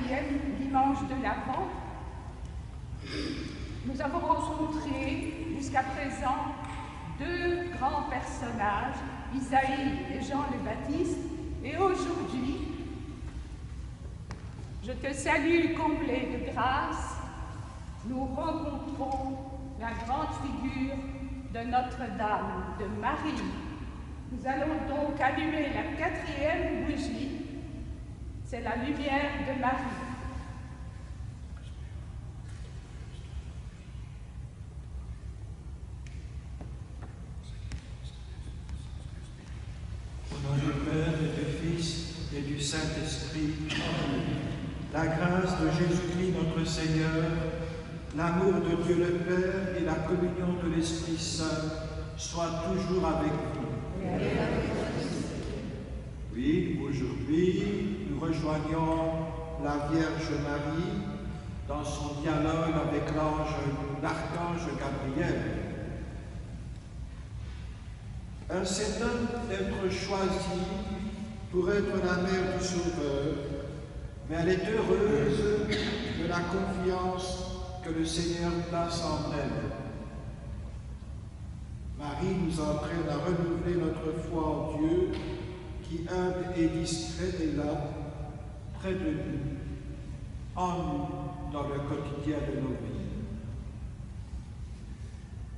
4e dimanche de l'Avent. Nous avons rencontré jusqu'à présent deux grands personnages, Isaïe et Jean le Baptiste, et aujourd'hui, je te salue comblé de grâce, nous rencontrons la grande figure de Notre-Dame de Marie. Nous allons donc allumer la 4e bougie, c'est la lumière de Marie. Au nom du Père et du Fils et du Saint-Esprit, Amen. La grâce de Jésus-Christ notre Seigneur, l'amour de Dieu le Père et la communion de l'Esprit Saint soient toujours avec vous. Oui, aujourd'hui, nous rejoignons la Vierge Marie dans son dialogue avec l'archange Gabriel. Elle s'étonne d'être choisie pour être la mère du Sauveur, mais elle est heureuse de la confiance que le Seigneur place en elle. Marie nous entraîne à renouveler notre foi en Dieu, qui humble et distrait est là, près de nous, en nous, dans le quotidien de nos vies.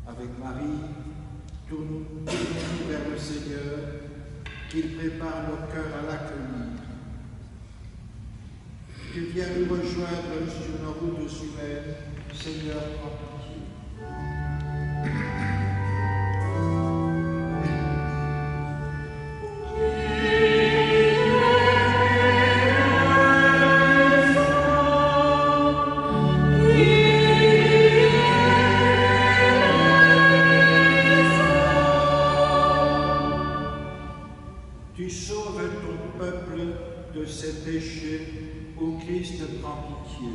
Avec Marie, tournons-nous vers le Seigneur, qu'il prépare nos cœurs à l'accueillir. Qu'il vienne nous rejoindre sur nos routes humaines, Seigneur, en pitié. Tu sauves ton peuple de ses péchés, ô Christ, prends pitié.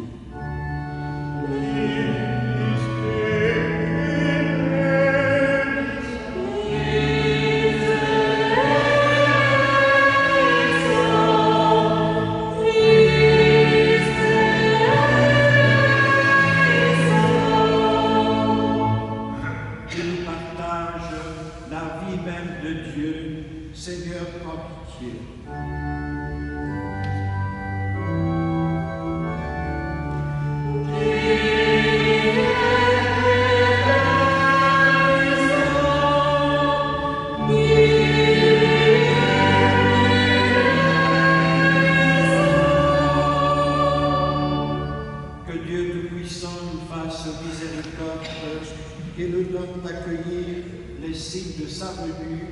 Et nous donne d'accueillir les signes de sa venue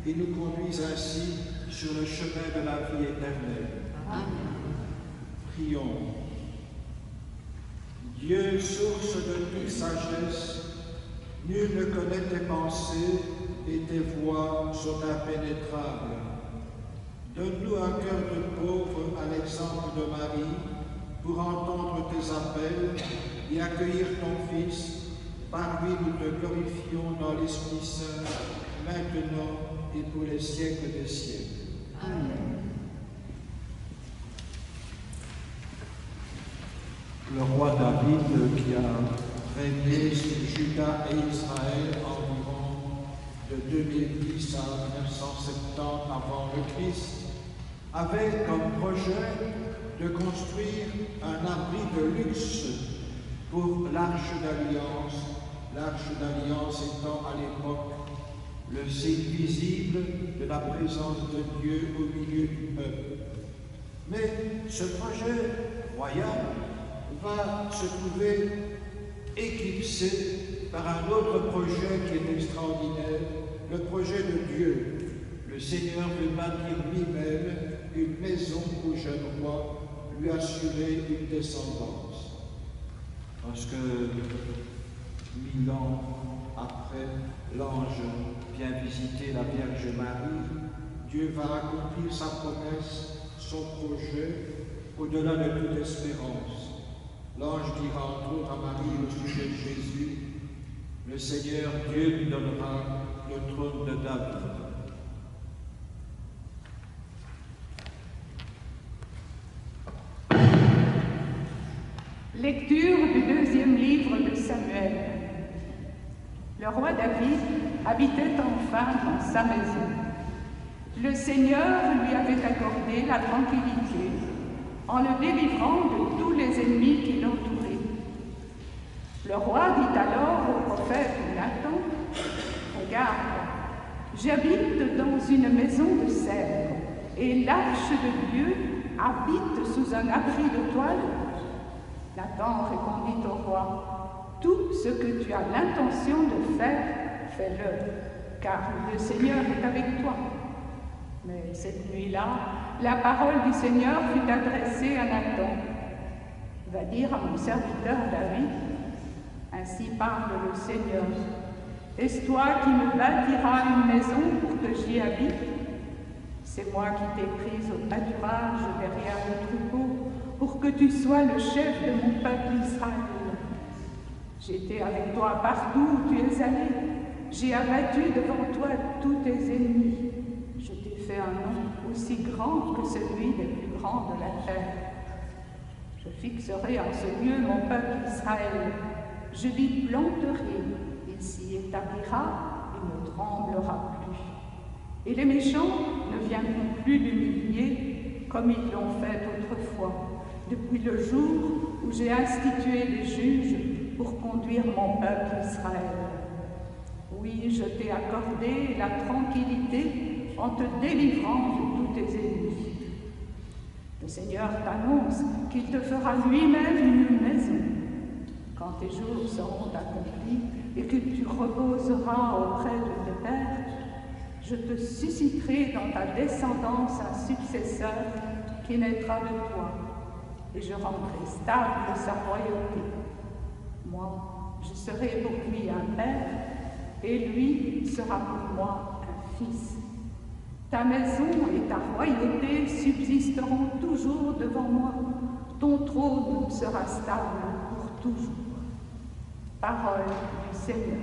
et nous conduise ainsi sur le chemin de la vie éternelle. Amen. Prions. Dieu, source de toute sagesse, nul ne connaît tes pensées et tes voies sont impénétrables. Donne-nous un cœur de pauvre à l'exemple de Marie pour entendre tes appels et accueillir ton Fils. Par lui, nous te glorifions dans l'Esprit Saint, maintenant et pour les siècles des siècles. Amen. Le roi David, qui a régné sur Juda et Israël environ de 2010 à 970 avant le Christ, avait comme projet de construire un abri de luxe pour l'Arche d'Alliance étant à l'époque le signe visible de la présence de Dieu au milieu du peuple. Mais ce projet royal va se trouver éclipsé par un autre projet qui est extraordinaire, le projet de Dieu. Le Seigneur veut bâtir lui-même une maison au jeune roi, lui assurer une descendance. Parce que 1000 ans après, l'ange vient visiter la Vierge Marie. Dieu va accomplir sa promesse, son projet, au-delà de toute espérance. L'ange dira entre autres à Marie au sujet de Jésus, le Seigneur Dieu lui donnera le trône de David. Lecture du deuxième livre de Samuel. Le roi David habitait enfin dans sa maison. Le Seigneur lui avait accordé la tranquillité en le délivrant de tous les ennemis qui l'entouraient. Le roi dit alors au prophète Nathan, « Regarde, j'habite dans une maison de cèdre, et l'arche de Dieu habite sous un abri de toile. » Nathan répondit au roi, « Tout ce que tu as l'intention de faire, fais-le, car le Seigneur est avec toi. » Mais cette nuit-là, la parole du Seigneur fut adressée à Nathan. « Va dire à mon serviteur David, ainsi parle le Seigneur. Est-ce toi qui me bâtiras une maison pour que j'y habite? C'est moi qui t'ai prise au pâturage derrière le troupeau pour que tu sois le chef de mon peuple Israël. J'étais avec toi partout où tu es allé. J'ai abattu devant toi tous tes ennemis. Je t'ai fait un nom aussi grand que celui des plus grands de la terre. Je fixerai en ce lieu mon peuple Israël. Je l'y planterai, il s'y établira et ne tremblera plus. Et les méchants ne viendront plus l'humilier comme ils l'ont fait autrefois, depuis le jour où j'ai institué les juges pour conduire mon peuple Israël. Oui, je t'ai accordé la tranquillité en te délivrant de tous tes ennemis. Le Seigneur t'annonce qu'il te fera lui-même une maison. Quand tes jours seront accomplis et que tu reposeras auprès de tes pères, je te susciterai dans ta descendance un successeur qui naîtra de toi, et je rendrai stable sa royauté. Moi, je serai pour lui un père, et lui sera pour moi un fils. Ta maison et ta royauté subsisteront toujours devant moi. Ton trône sera stable pour toujours. Parole du Seigneur.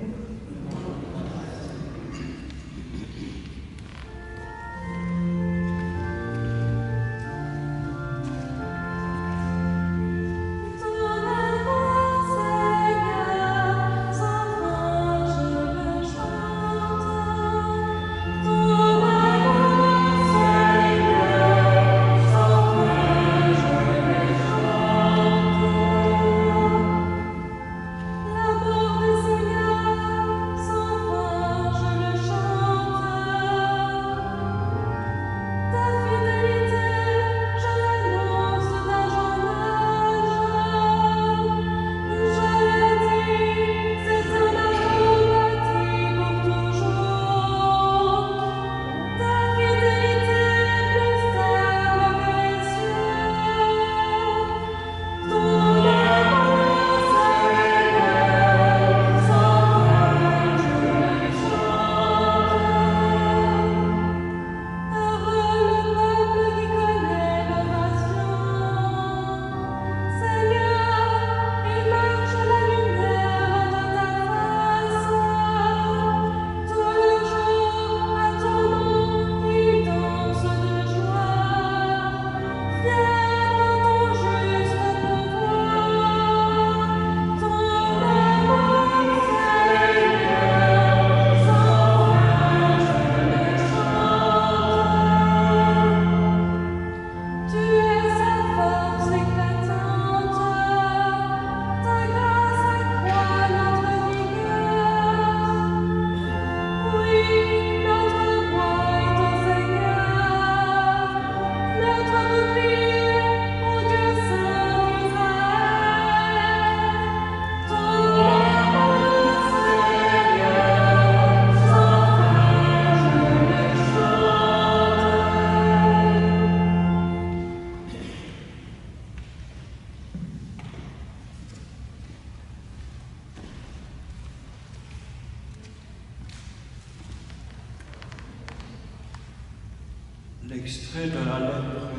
L'extrait de la lettre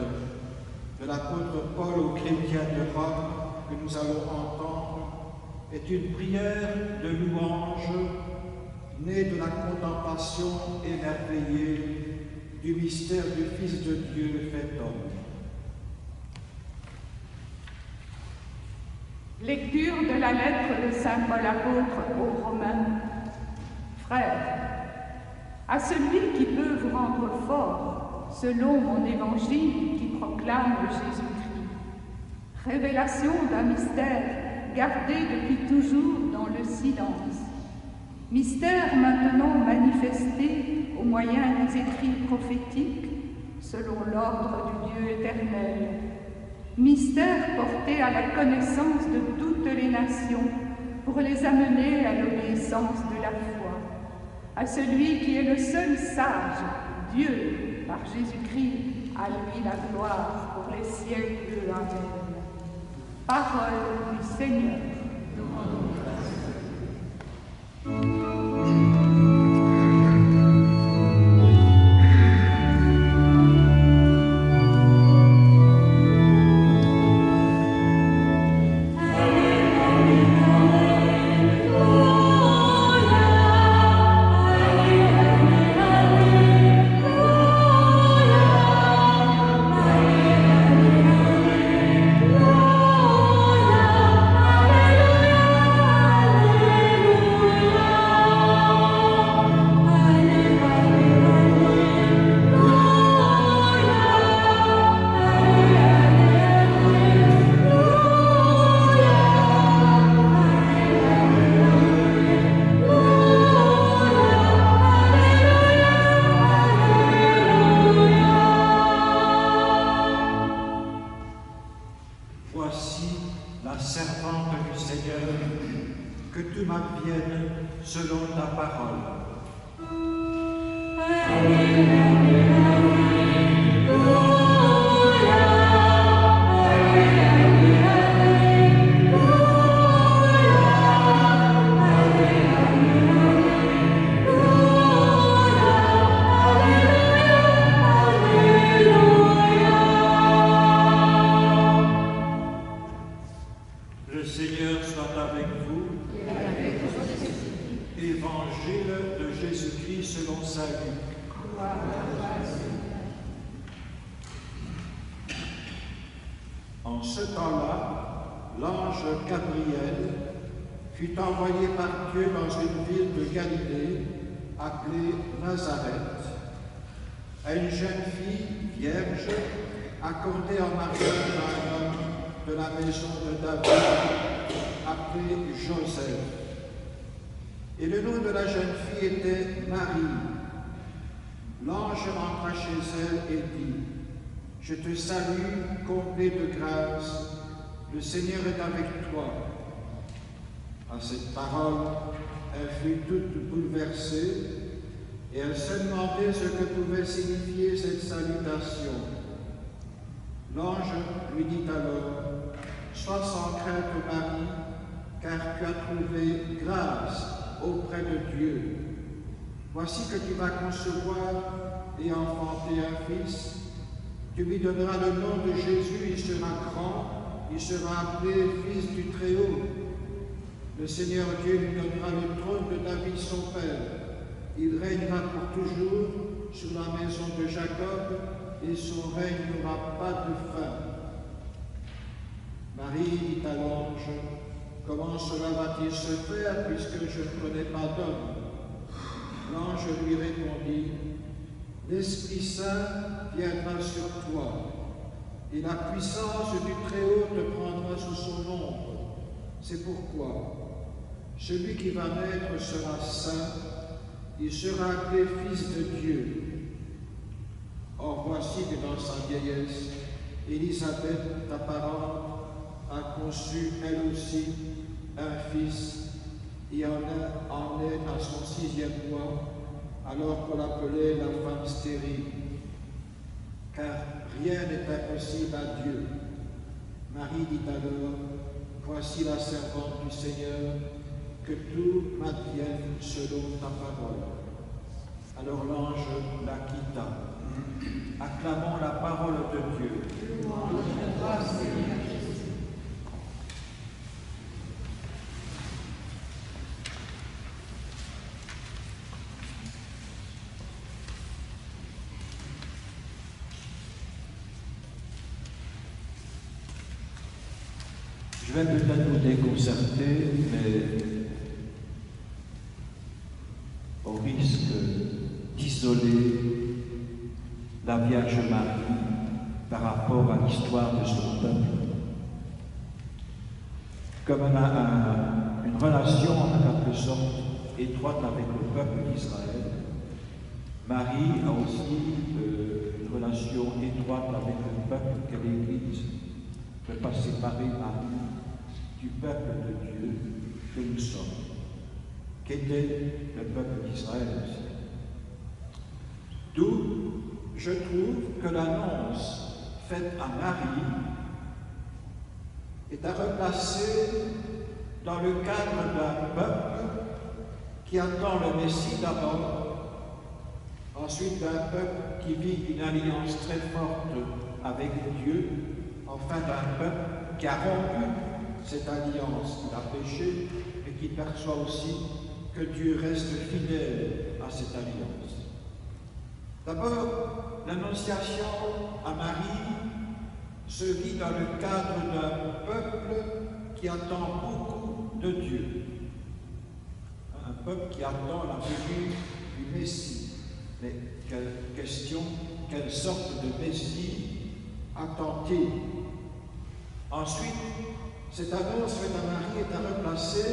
de l'apôtre Paul aux chrétiens de Rome que nous allons entendre est une prière de louange née de la contemplation émerveillée du mystère du Fils de Dieu fait homme. Lecture de la lettre de saint Paul apôtre aux Romains. Frères, à celui qui peut vous rendre fort, selon mon évangile qui proclame Jésus-Christ, révélation d'un mystère gardé depuis toujours dans le silence, mystère maintenant manifesté au moyen des écrits prophétiques, selon l'ordre du Dieu éternel, mystère porté à la connaissance de toutes les nations pour les amener à l'obéissance de la foi, à celui qui est le seul sage, Dieu, par Jésus-Christ, à lui la gloire pour les siècles. Amen. Parole du Seigneur. En ce temps-là, l'ange Gabriel fut envoyé par Dieu dans une ville de Galilée appelée Nazareth, à une jeune fille vierge accordée en mariage à un homme de la maison de David appelé Joseph. Et le nom de la jeune fille était Marie. L'ange entra chez elle et dit: Je te salue, comblée de grâce, le Seigneur est avec toi. À cette parole, elle fut toute bouleversée et elle se demandait ce que pouvait signifier cette salutation. L'ange lui dit alors: Sois sans crainte, Marie, car tu as trouvé grâce auprès de Dieu. Voici que tu vas concevoir et enfanter un fils. Tu lui donneras le nom de Jésus, il sera grand, il sera appelé Fils du Très-Haut. Le Seigneur Dieu lui donnera le trône de David son père. Il régnera pour toujours sur la maison de Jacob, et son règne n'aura pas de fin. Marie dit à l'ange: Comment cela va-t-il se faire, puisque je ne connais pas d'homme? L'ange lui répondit: L'Esprit Saint viendra sur toi, et la puissance du Très-Haut te prendra sous son ombre. C'est pourquoi celui qui va naître sera saint, il sera appelé Fils de Dieu. Or voici que dans sa vieillesse, Élisabeth, ta parente, a conçu elle aussi un fils, et en est à son 6e mois, alors qu'on l'appelait la femme stérile. Car rien n'est impossible à Dieu. Marie dit alors: Voici la servante du Seigneur, que tout m'advienne selon ta parole. Alors l'ange la quitta. Acclamons la parole de Dieu. Louange à toi, Seigneur Jésus. Je vais peut-être vous déconcerter, mais au risque d'isoler la Vierge Marie par rapport à l'histoire de son peuple, comme elle a une relation en quelque sorte étroite avec le peuple d'Israël, Marie a aussi une relation étroite avec le peuple qu'est l'Église. Ne peut pas séparer Marie du peuple de Dieu que nous sommes, qu'était le peuple d'Israël aussi. D'où je trouve que l'annonce faite à Marie est à replacer dans le cadre d'un peuple qui attend le Messie d'abord, ensuite d'un peuple qui vit une alliance très forte avec Dieu, enfin d'un peuple qui a rompu cette alliance, qui a péché, et qui perçoit aussi que Dieu reste fidèle à cette alliance. D'abord, l'annonciation à Marie se vit dans le cadre d'un peuple qui attend beaucoup de Dieu. Un peuple qui attend la venue du Messie. Mais quelle sorte de Messie attend-il? Ensuite, cette annonce faite à Marie est à replacer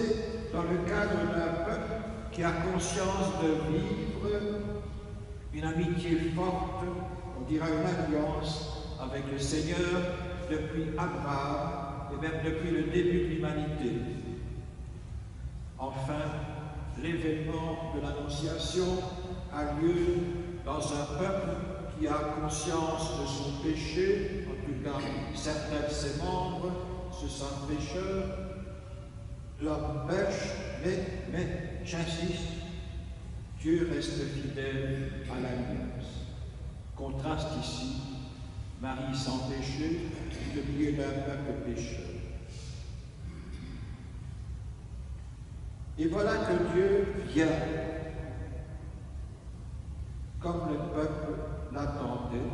dans le cadre d'un peuple qui a conscience de vivre une amitié forte, on dira une alliance avec le Seigneur depuis Abraham et même depuis le début de l'humanité. Enfin, l'événement de l'Annonciation a lieu dans un peuple qui a conscience de son péché, en tout cas certains de ses membres se sentent pécheurs, l'homme pêche, mais j'insiste, Dieu reste fidèle à l'alliance. Contraste ici, Marie sans péché, le milieu d'un peuple pécheur. Et voilà que Dieu vient, comme le peuple l'attendait,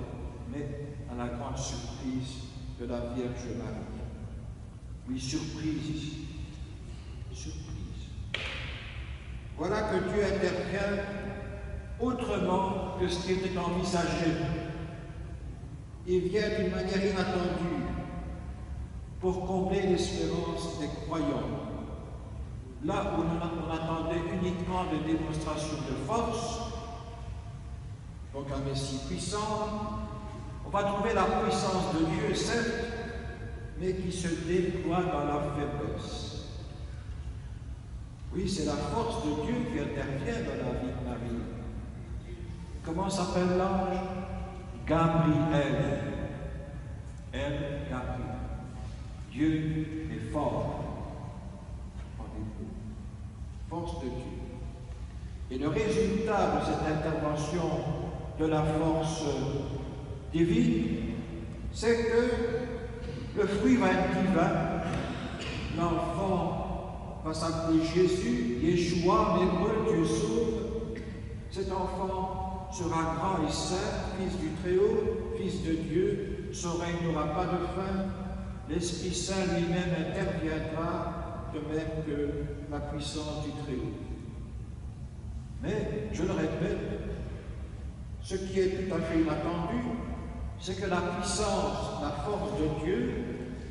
mais à la grande surprise de la Vierge Marie. Oui, surprise ici. Surprise. Voilà que Dieu intervient autrement que ce qui était envisagé. Il vient d'une manière inattendue pour combler l'espérance des croyants. Là où on attendait uniquement des démonstrations de force, donc un Messie puissant, on va trouver la puissance de Dieu, certes, mais qui se déploie dans la faiblesse. Oui, c'est la force de Dieu qui intervient dans la vie de Marie. Comment s'appelle l'ange? Gabriel. Elle, Gabriel. Dieu est fort. Force de Dieu. Et le résultat de cette intervention de la force divine, c'est que le fruit va être divin. L'enfant va s'appeler Jésus, Yeshua, en hébreu, Dieu sauve. Cet enfant sera grand et saint, fils du Très-Haut, fils de Dieu. Son règne n'aura pas de fin. L'Esprit Saint lui-même interviendra, de même que la puissance du Très-Haut. Mais, je le répète, ce qui est tout à fait inattendu, c'est que la puissance, la force de Dieu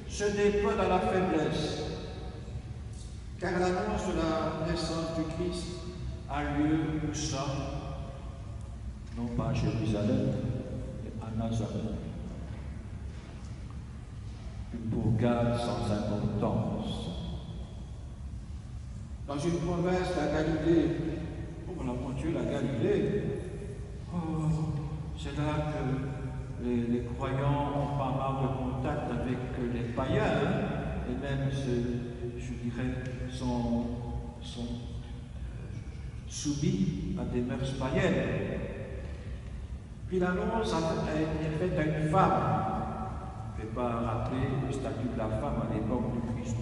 se déploie dans la faiblesse. Car l'annonce de la naissance du Christ a lieu où ça? Non pas à Jérusalem, mais à Nazareth. Une bourgade sans importance. Dans une province, la Galilée, oh mon Dieu, la Galilée, oh, c'est là que les croyants n'ont pas mal de contact avec les païens, et même, je dirais, sont soumis à des mœurs païennes. Puis l'annonce a été faite à une femme. Je ne vais pas rappeler le statut de la femme à l'époque du Christ.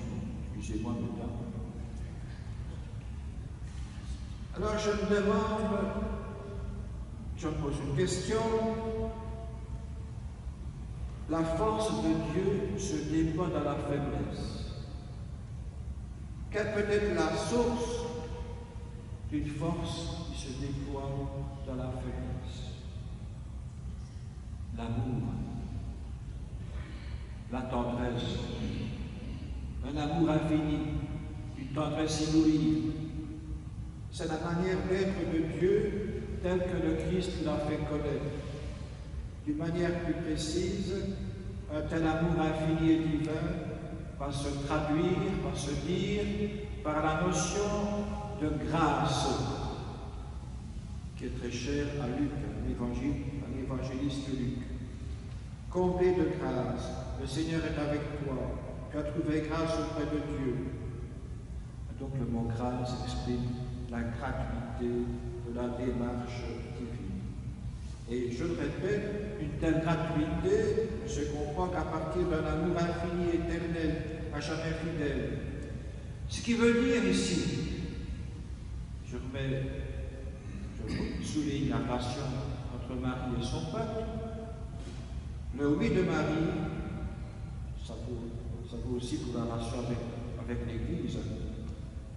Excusez-moi, mesdames. Alors je me demande, je me pose une question. La force de Dieu se déploie dans la faiblesse. Quelle peut être la source d'une force qui se déploie dans la faiblesse? L'amour, la tendresse, un amour infini, une tendresse inouïe. C'est la manière d'être de Dieu telle que le Christ l'a fait connaître. D'une manière plus précise, un tel amour infini et divin va se traduire, va se dire par la notion de grâce, qui est très chère à Luc, à l'évangéliste Luc. Comblé de grâce, le Seigneur est avec toi, tu as trouvé grâce auprès de Dieu. Donc le mot grâce exprime la gratuité de la démarche divine. Et je le répète, une telle gratuité ne se comprend qu'à partir d'un amour infini, éternel, à jamais fidèle. Ce qui veut dire ici, je souligne la relation entre Marie et son peuple. Le oui de Marie, ça vaut aussi pour la relation avec l'Église.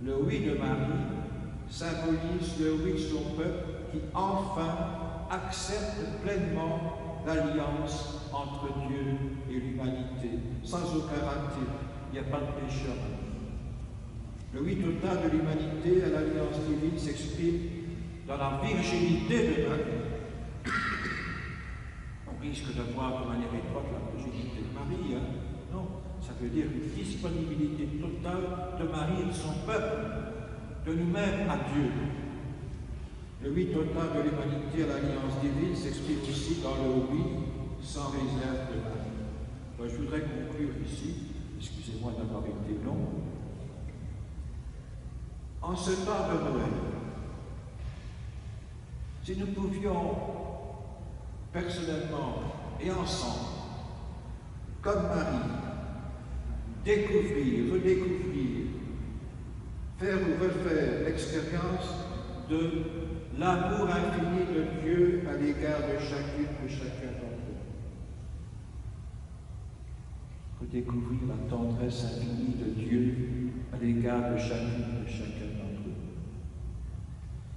Le oui de Marie symbolise le oui de son peuple qui enfin accepte pleinement l'alliance entre Dieu et l'humanité, sans aucun raté. Il n'y a pas de péché. Le oui total de l'humanité à l'alliance divine s'exprime dans la virginité de Marie. On risque de voir de manière étroite la virginité de Marie. Non, ça veut dire une disponibilité totale de Marie et de son peuple, de nous-mêmes à Dieu. Le oui total de l'humanité à l'alliance divine s'exprime aussi dans le oui sans réserve de Marie. Alors, je voudrais conclure ici, excusez-moi d'avoir été long. En ce temps de Noël, si nous pouvions personnellement et ensemble, comme Marie, découvrir, redécouvrir, faire ou refaire l'expérience de l'amour infini de Dieu à l'égard de chacune, de chacun d'entre nous. Redécouvrir la tendresse infinie de Dieu à l'égard de chacune, de chacun d'entre nous.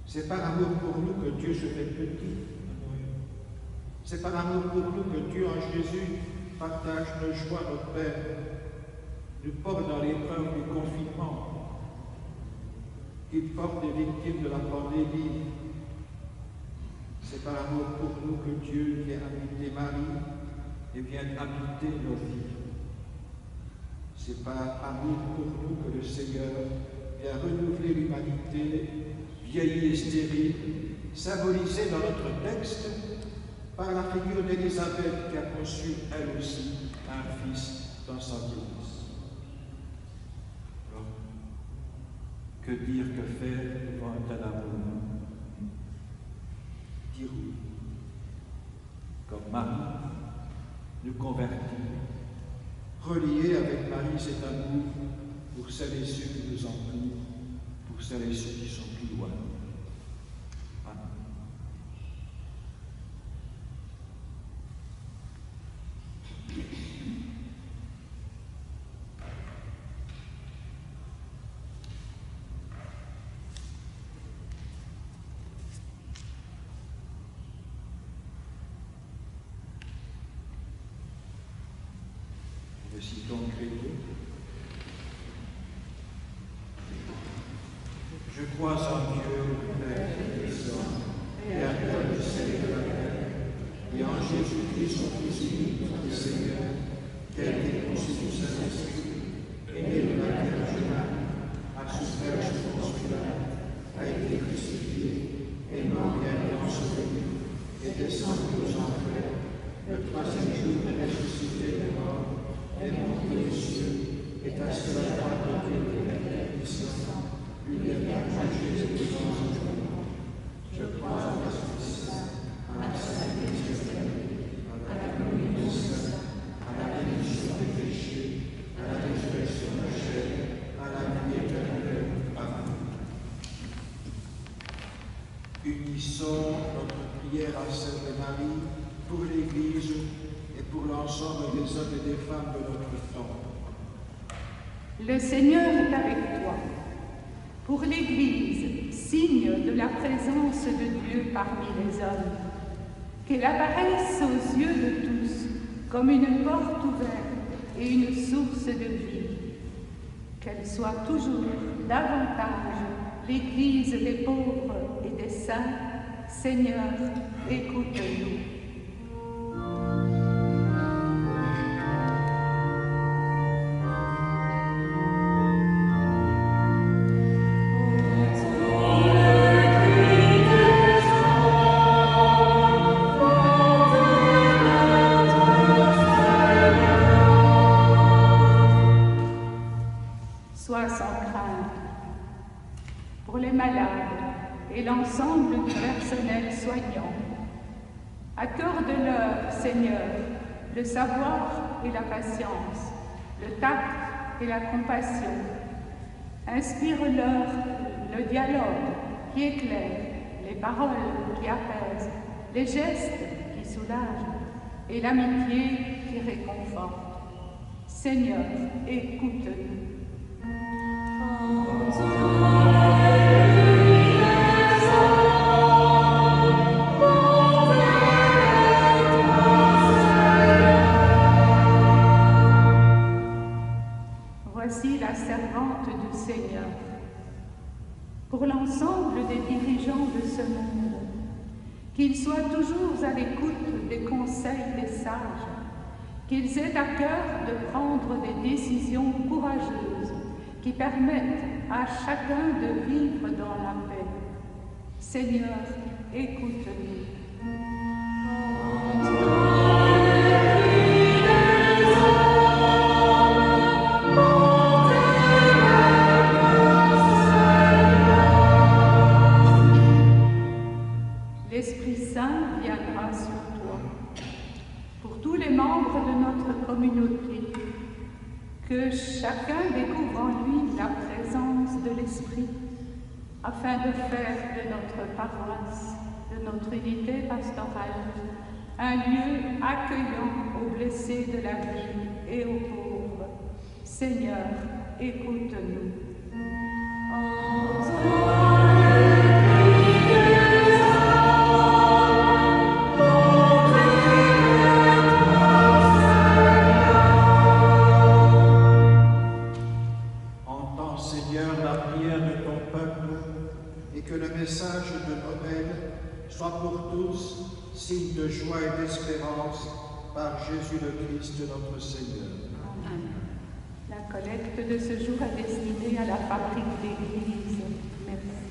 C'est par amour pour nous que Dieu se fait petit. C'est par amour pour nous que Dieu en Jésus partage nos joies, nos peines, nous porte dans l'épreuve du confinement, qu'il porte les victimes de la pandémie. C'est par amour pour nous que Dieu vient habiter Marie et vient habiter nos vies. C'est par amour pour nous que le Seigneur vient renouveler l'humanité, vieillie et stérile, symbolisée dans notre texte par la figure d'Élisabeth qui a conçu elle aussi un fils dans sa vieillesse. Alors, que dire, que faire devant un tel amour? Dire oui. Comme Marie, nous convertir, relier avec Marie cet amour pour celles et ceux qui nous entourent, pour celles et ceux qui sont plus loin. Amen. Récitons le credo. Je crois en Dieu, Père Tout-Puissant, Créateur du ciel et de la terre, et en Jésus-Christ, son Fils unique, notre Seigneur, qui a été conçu du Saint-Esprit, est né de la Vierge Marie, a souffert sous Ponce Pilate, a été crucifié, est mort et a été enseveli, est descendu aux enfers, le troisième jour est ressuscité des morts, est monté aux cieux, est assis à la droite de Dieu et de la puissance, lui viendra juger les vivants et les morts. Je crois en l'Esprit Saint, à la Sainte Église catholique, à la communion des saints, à la rémission des péchés, à la résurrection de la chair, à la vie éternelle. Amen. Unissons notre prière à celle de Marie pour l'Église et pour l'ensemble des hommes et des femmes de notre temps. Le Seigneur est avec toi. Pour l'Église, signe de la présence de Dieu parmi les hommes, qu'elle apparaisse aux yeux de tous comme une porte ouverte et une source de vie. Qu'elle soit toujours davantage l'Église des pauvres et des saints. Seigneur, écoute-nous. Sois sans crainte pour les malades et l'ensemble du personnel soignant. Accorde-leur, Seigneur, le savoir et la patience, le tact et la compassion. Inspire-leur le dialogue qui éclaire, les paroles qui apaisent, les gestes qui soulagent et l'amitié qui réconforte. Seigneur, écoute-nous. Voici la servante du Seigneur. Pour l'ensemble des dirigeants de ce monde, qu'ils soient toujours à l'écoute des conseils des sages, qu'ils aient à cœur de prendre des décisions courageuses qui permettent à chacun de vivre dans la paix. Seigneur, écoute-nous. L'Esprit Saint viendra sur toi. Pour tous les membres de notre communauté, que chacun découvre en lui la présence de l'Esprit, afin de faire de notre paroisse, de notre unité pastorale, un lieu accueillant aux blessés de la vie et aux pauvres. Seigneur, écoute-nous. Soit pour tous signe de joie et d'espérance par Jésus le Christ notre Seigneur. Amen. La collecte de ce jour est destinée à la fabrique d'Église. Merci.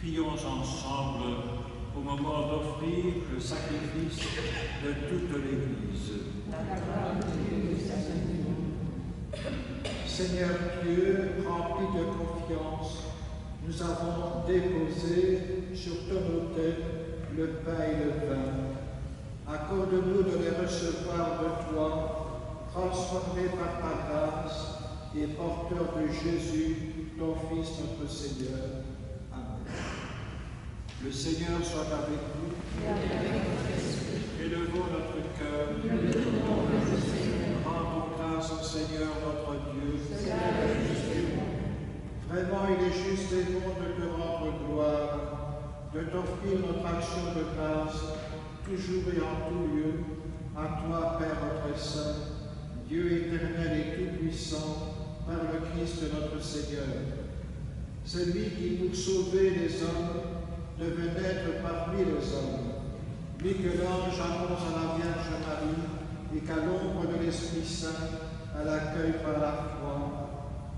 Prions ensemble au moment d'offrir le sacrifice de toute l'Église. Seigneur Dieu, rempli de confiance, nous avons déposé sur ton autel le pain et le vin. Accorde-nous de les recevoir de toi, transformés par ta grâce et porteurs de Jésus, ton Fils, notre Seigneur. Amen. Le Seigneur soit avec vous. Élevons notre cœur. Rendons grâce au Seigneur notre Dieu. Vraiment, il est juste et bon de te rendre gloire, de t'offrir notre action de grâce, toujours et en tout lieu, à toi, Père notre Saint, Dieu éternel et tout-puissant, par le Christ notre Seigneur. C'est lui qui, pour sauver les hommes, devait naître parmi les hommes, lui que l'ange annonce à la Vierge Marie et qu'à l'ombre de l'Esprit Saint, elle accueille par la foi,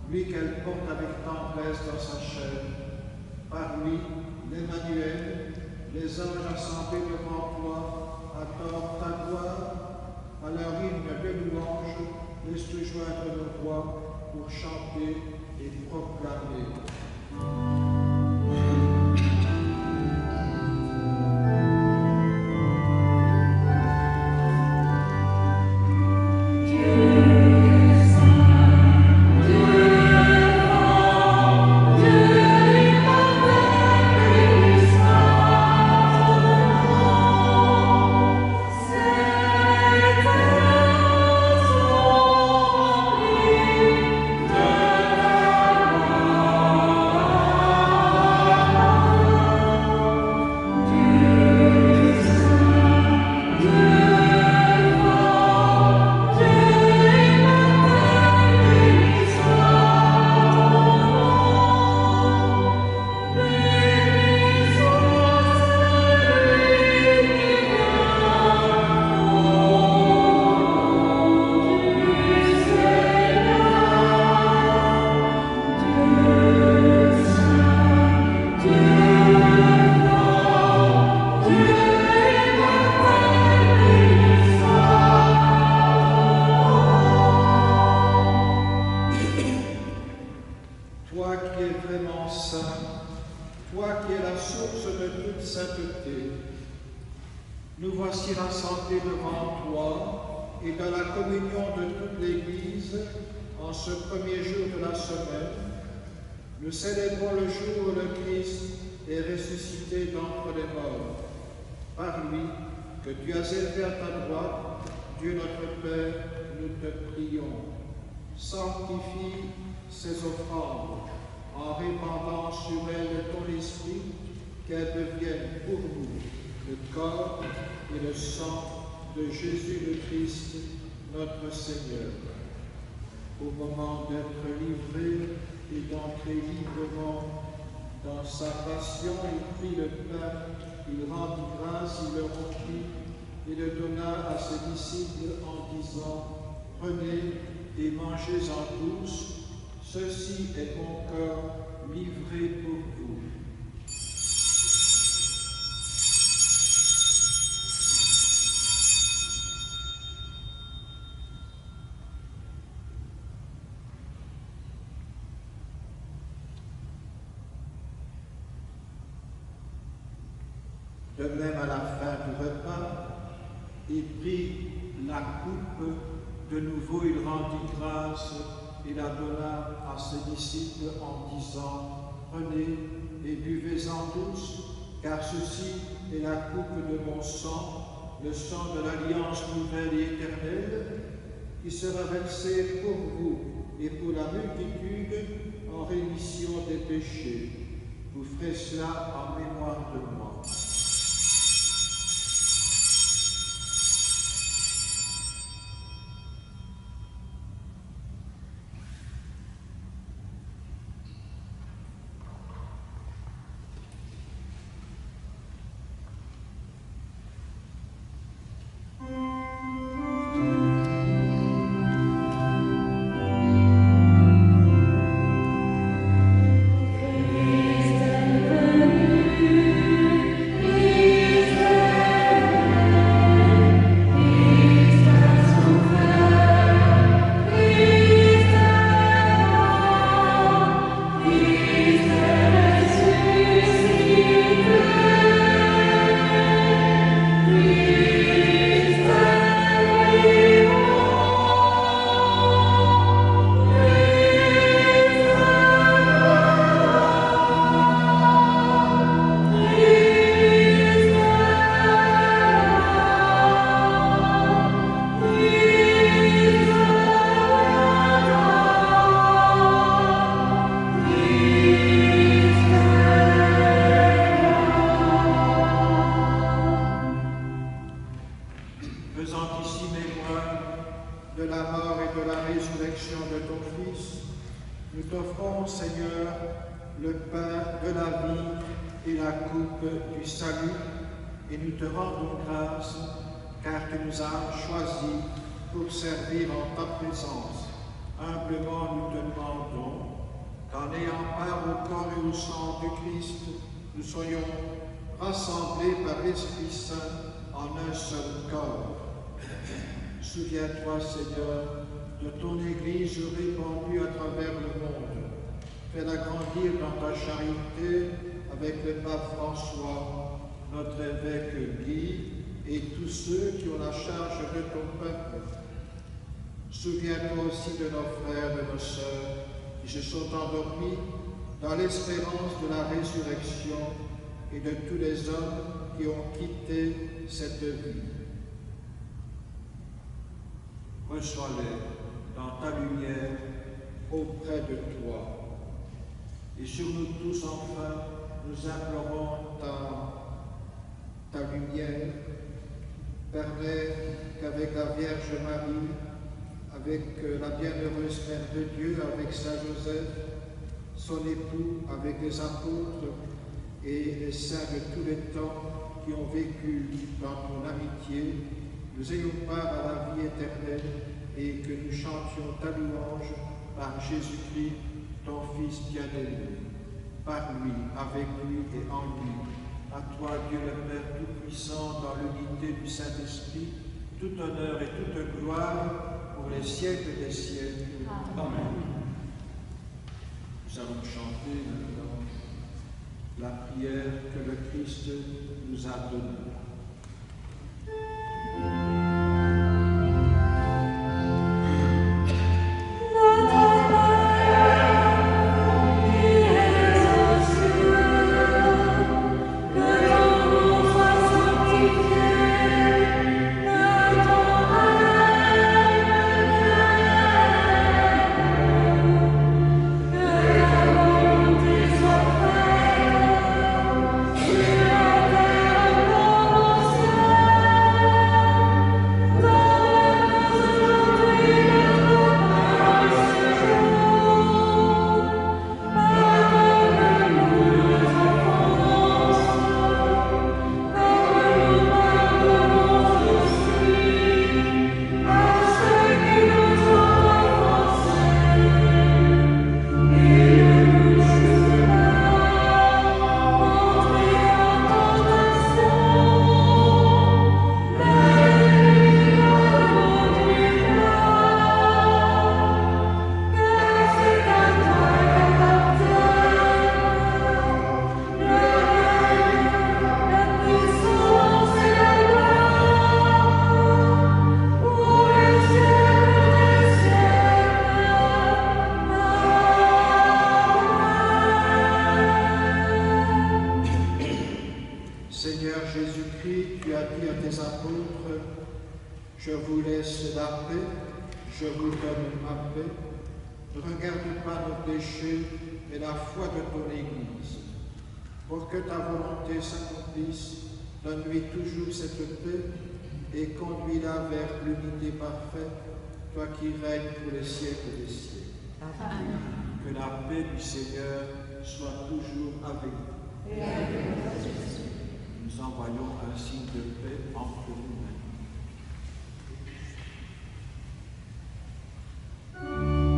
lui qu'elle porte avec tendresse dans sa chair. Par lui, l'Emmanuel, les anges assemblés devant toi, accordent ta gloire, à leur hymne de louange, laisse-te joindre nos voix pour chanter et proclamer. Nous voici rassemblés devant toi et dans la communion de toute l'Église en ce premier jour de la semaine. Nous célébrons le jour où le Christ est ressuscité d'entre les morts. Par lui, que tu as élevé à ta droite, Dieu notre Père, nous te prions. Sanctifie ces offrandes en répandant sur elles ton esprit, qu'elles deviennent pour nous le corps et le sang de Jésus le Christ, notre Seigneur. Au moment d'être livré et d'entrer librement dans sa passion, il prit le pain, il rendit grâce, il le rompit et le donna à ses disciples en disant « Prenez et mangez-en tous, ceci est mon corps livré pour vous. » De même, à la fin du repas, il prit la coupe, de nouveau il rendit grâce et la donna à ses disciples en disant « Prenez et buvez-en tous, car ceci est la coupe de mon sang, le sang de l'alliance nouvelle et éternelle, qui sera versé pour vous et pour la multitude en rémission des péchés. Vous ferez cela en mémoire de moi. » Christ est venu. de la vie et la coupe du salut, et nous te rendons grâce, car tu nous as choisis pour servir en ta présence. Humblement nous te demandons qu'en ayant part au corps et au sang du Christ, nous soyons rassemblés par l'Esprit Saint en un seul corps. Souviens-toi, Seigneur, de ton Église répandue à travers le monde. Fais-la grandir dans ta charité avec le pape François, notre évêque Guy, et tous ceux qui ont la charge de ton peuple. Souviens-toi aussi de nos frères et de nos sœurs qui se sont endormis dans l'espérance de la résurrection et de tous les hommes qui ont quitté cette vie. Reçois-les dans ta lumière auprès de toi. Et sur nous tous, enfin, nous implorons ta lumière. Permets qu'avec la Vierge Marie, avec la bienheureuse Mère de Dieu, avec Saint Joseph, son époux, avec les apôtres et les saints de tous les temps qui ont vécu dans ton amitié, nous ayons part à la vie éternelle et que nous chantions ta louange par Jésus-Christ, ton Fils bien-aimé. Par lui, avec lui et en lui, à toi, Dieu le Père Tout-Puissant, dans l'unité du Saint-Esprit, tout honneur et toute gloire pour les siècles des siècles. Amen. Nous allons chanter maintenant la prière que le Christ nous a donnée. Je vous laisse la paix, je vous donne ma paix. Ne regarde pas nos péchés, mais la foi de ton Église. Pour que ta volonté s'accomplisse, donne-lui toujours cette paix et conduis-la vers l'unité parfaite, toi qui règnes pour les siècles des siècles. Amen. Que la paix du Seigneur soit toujours avec vous. Et avec Jésus. Nous envoyons un signe de paix entre nous. Amen.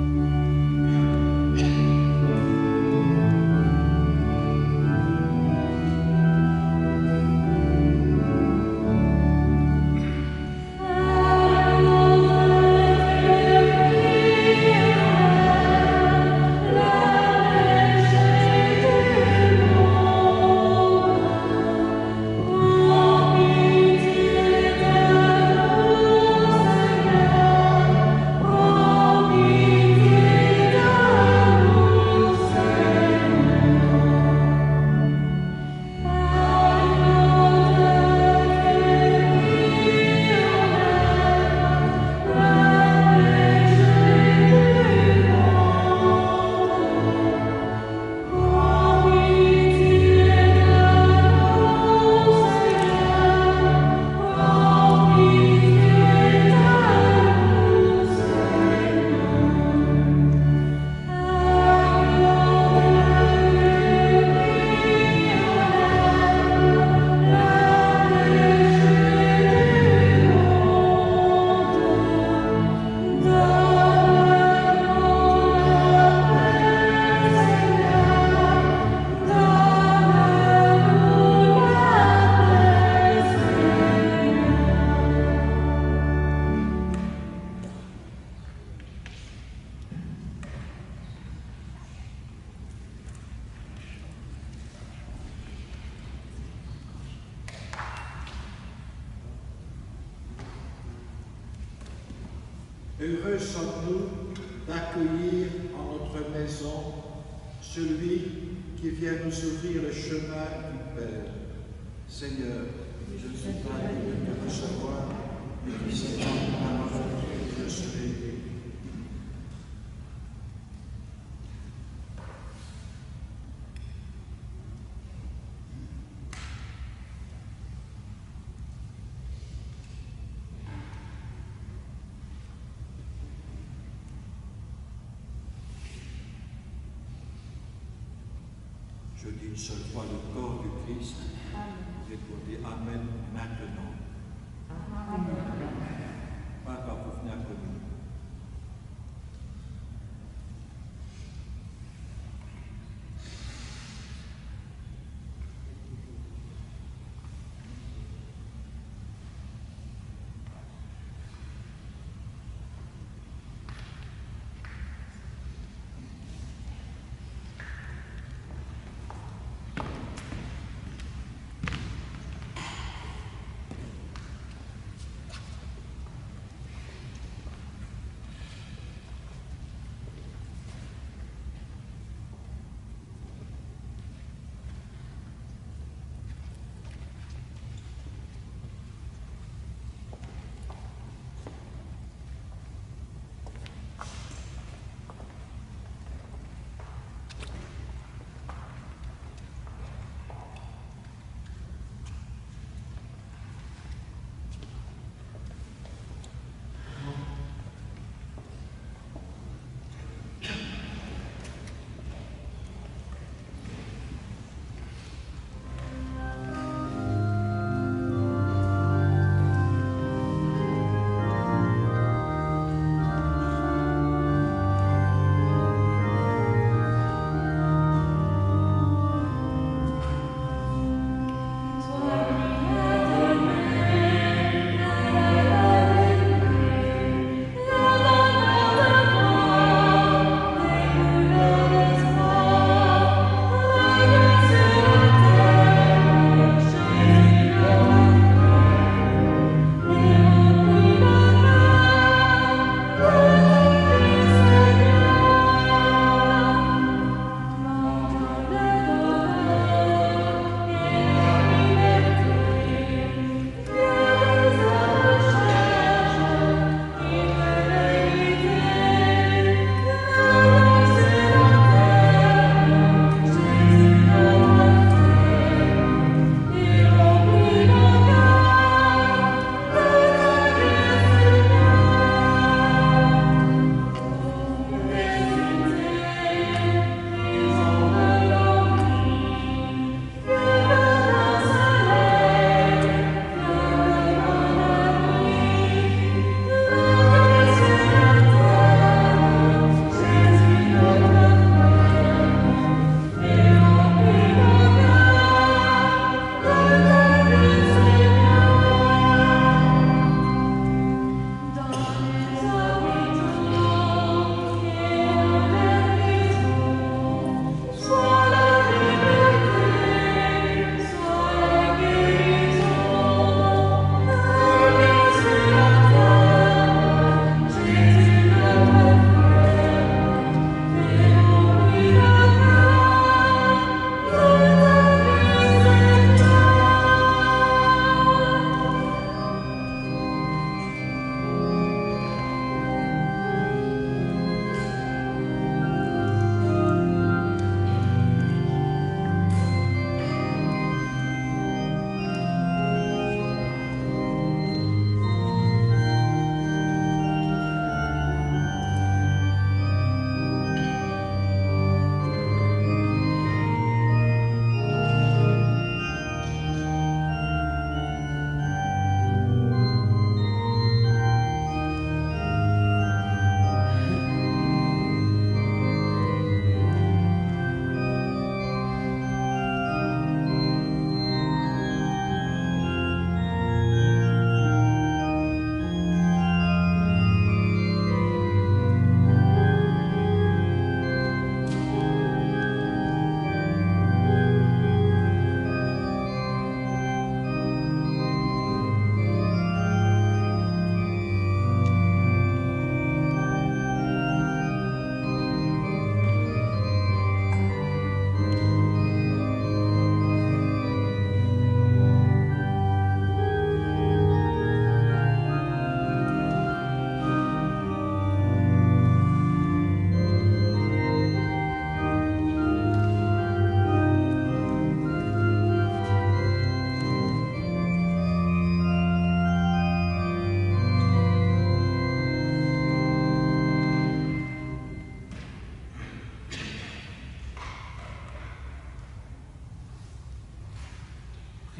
Heureux sommes-nous d'accueillir en notre maison celui qui vient nous ouvrir le chemin du Père. Seigneur, je ne suis pas digne de te recevoir, mais tu sais à ma volonté, je serai béni. Je dis une seule fois le corps du Christ. Répondez Amen maintenant. Papa, vous venez à nous.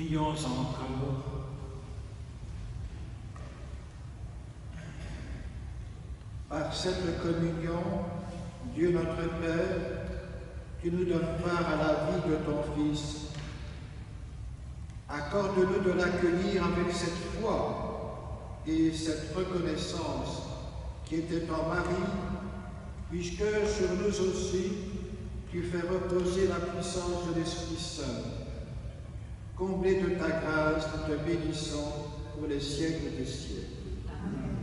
Prions encore. Par cette communion, Dieu notre Père, tu nous donnes part à la vie de ton Fils. Accorde-nous de l'accueillir avec cette foi et cette reconnaissance qui était en Marie, puisque sur nous aussi, tu fais reposer la puissance de l'Esprit Saint. Comblé de ta grâce, nous te bénissons pour les siècles des siècles. Amen.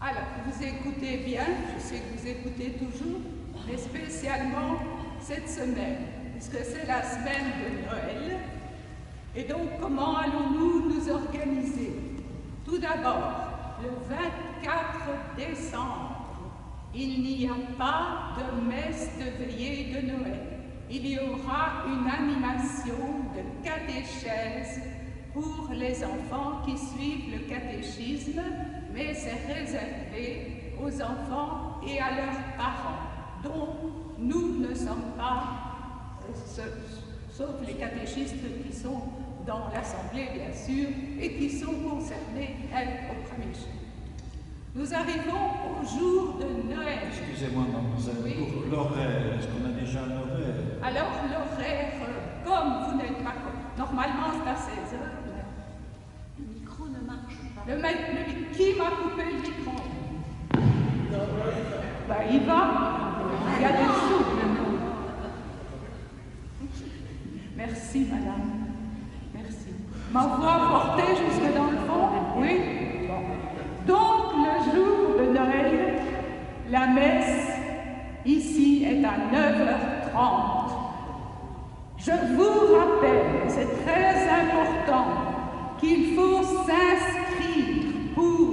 Alors, vous écoutez bien, je sais que vous écoutez toujours, mais spécialement cette semaine, puisque c'est la semaine de Noël. Et donc, comment allons-nous nous organiser? Tout d'abord, le 24 décembre, il n'y a pas de messe de veillée de Noël. Il y aura une animation de catéchèse pour les enfants qui suivent le catéchisme, mais c'est réservé aux enfants et à leurs parents, dont nous ne sommes pas, sauf les catéchistes qui sont dans l'Assemblée, bien sûr, et qui sont concernés, elles, au premier chef. Nous arrivons au jour de Noël. Excusez-moi, mademoiselle, oui. Pour l'horaire, est-ce qu'on a déjà un horaire? Alors, l'horaire, comme vous n'êtes pas... Normalement, c'est à 16h. Le micro ne marche pas. Qui m'a coupé le micro? Ben, il va. Il y a des sous. Merci, madame. Merci. Ma voix portée jusque dans le fond? Oui? Bon. Donc, le jour de Noël, la messe, ici, est à 9h30. Je vous rappelle, c'est très important, qu'il faut s'inscrire pour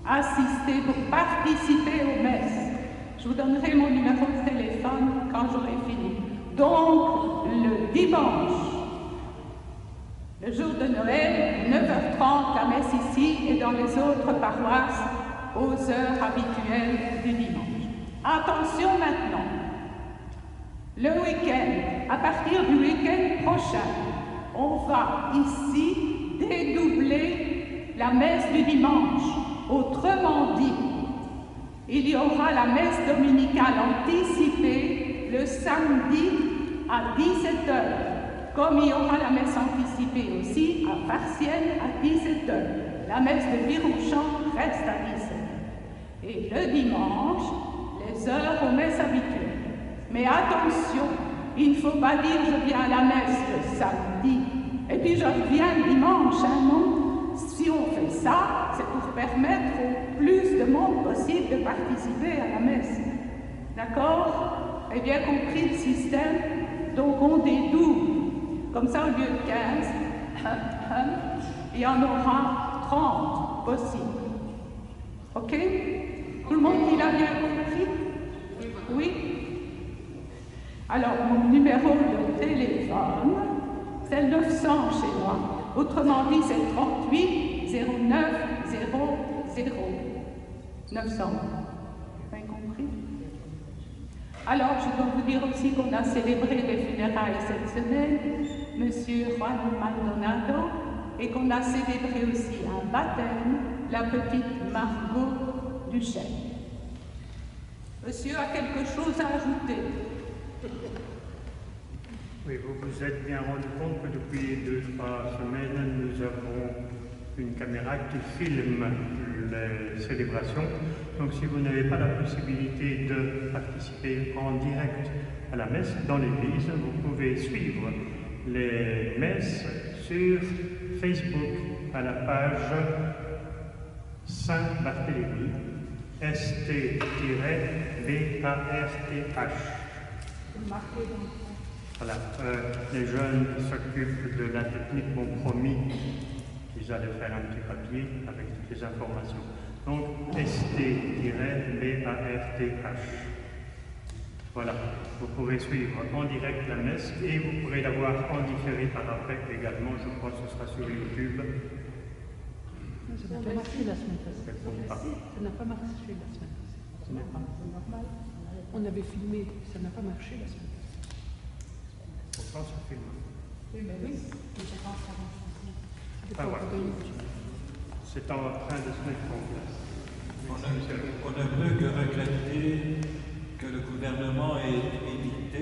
assister, pour participer aux messes. Je vous donnerai mon numéro de téléphone quand j'aurai fini. Donc, le dimanche, le jour de Noël, 9h30, la messe ici et dans les autres paroisses aux heures habituelles du dimanche. Attention maintenant, le week-end, à partir du week-end prochain, on va ici dédoubler la messe du dimanche. Autrement dit, il y aura la messe dominicale anticipée le samedi à 17h. Comme il y aura la messe anticipée aussi à Farciennes à 17h. La messe de Virouchamp reste à 17h. Et le dimanche, les heures aux messes habituelles. Mais attention, il ne faut pas dire je viens à la messe le samedi et puis je reviens dimanche, hein, non? Si on fait ça, c'est pour permettre au plus de monde possible de participer à la messe. D'accord? Et bien compris le système, donc on dédouble. Comme ça, au lieu de 15, il y en aura 30 possibles. OK? Tout le monde qui l'a bien compris? Oui? Alors, mon numéro de téléphone, c'est le 900 chez moi. Autrement dit, c'est 38 09 00 900. Vous avez compris? Alors, je dois vous dire aussi qu'on a célébré les funérailles cette semaine, Monsieur Juan Maldonado, et qu'on a célébré aussi un baptême, la petite Margot Duchesne. Monsieur a quelque chose à ajouter? Oui, vous vous êtes bien rendu compte que depuis 2-3 semaines, nous avons une caméra qui filme les célébrations. Donc si vous n'avez pas la possibilité de participer en direct à la messe dans l'église, vous pouvez suivre les messes sur Facebook à la page Saint-Barthélemy, ST-BARTH. Voilà, les jeunes qui s'occupent de la technique m'ont promis qu'ils allaient faire un petit papier avec toutes les informations. Donc, ST-BARTH. Voilà, vous pourrez suivre en direct la messe et vous pourrez la voir en différé par après également. Je crois que ce sera sur YouTube. Ça n'a pas marché la semaine passée. Ça n'a pas marché la semaine passée. Ce n'est pas normal. On avait filmé, ça n'a pas marché la semaine passée. Pourtant, ça filme. Oui, mais oui. Ah, voilà. C'est en train de se mettre en place. On ne peut que regretter que le gouvernement ait édicté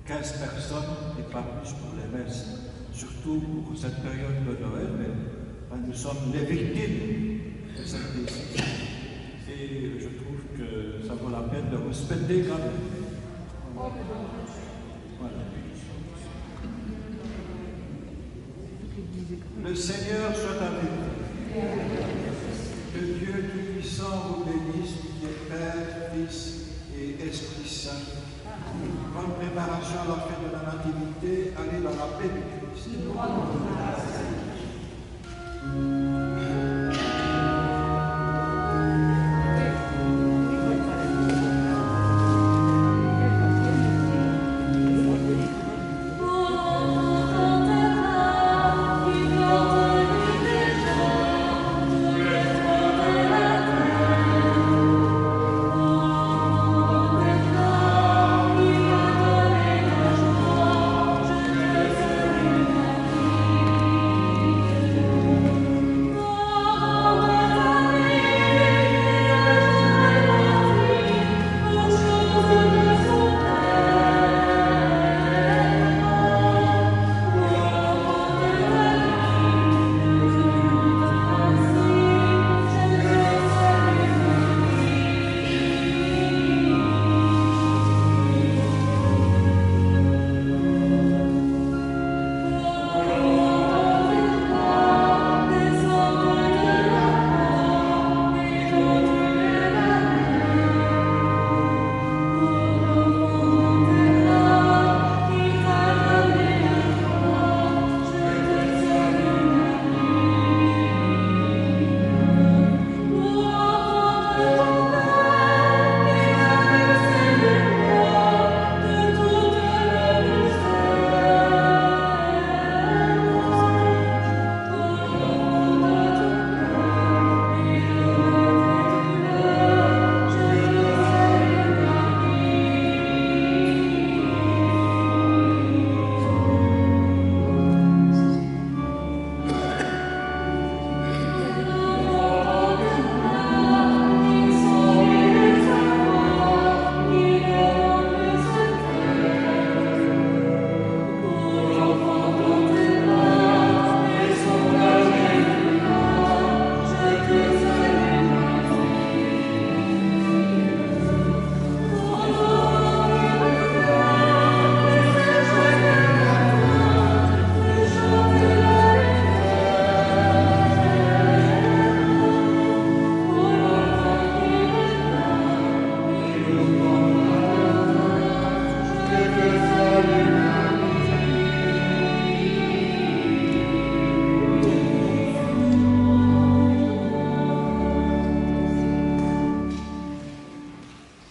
15 personnes et pas plus pour les messes, surtout pour cette période de Noël, mais nous sommes les victimes de cette décision. Et je trouve que ça vaut la peine de respecter quand même. Voilà. Le Seigneur soit avec vous. Que Dieu Tout-Puissant vous bénisse, qui est Père, Fils et Esprit Saint. Bonne préparation à la fête de la Nativité. Allez dans la paix du Christ.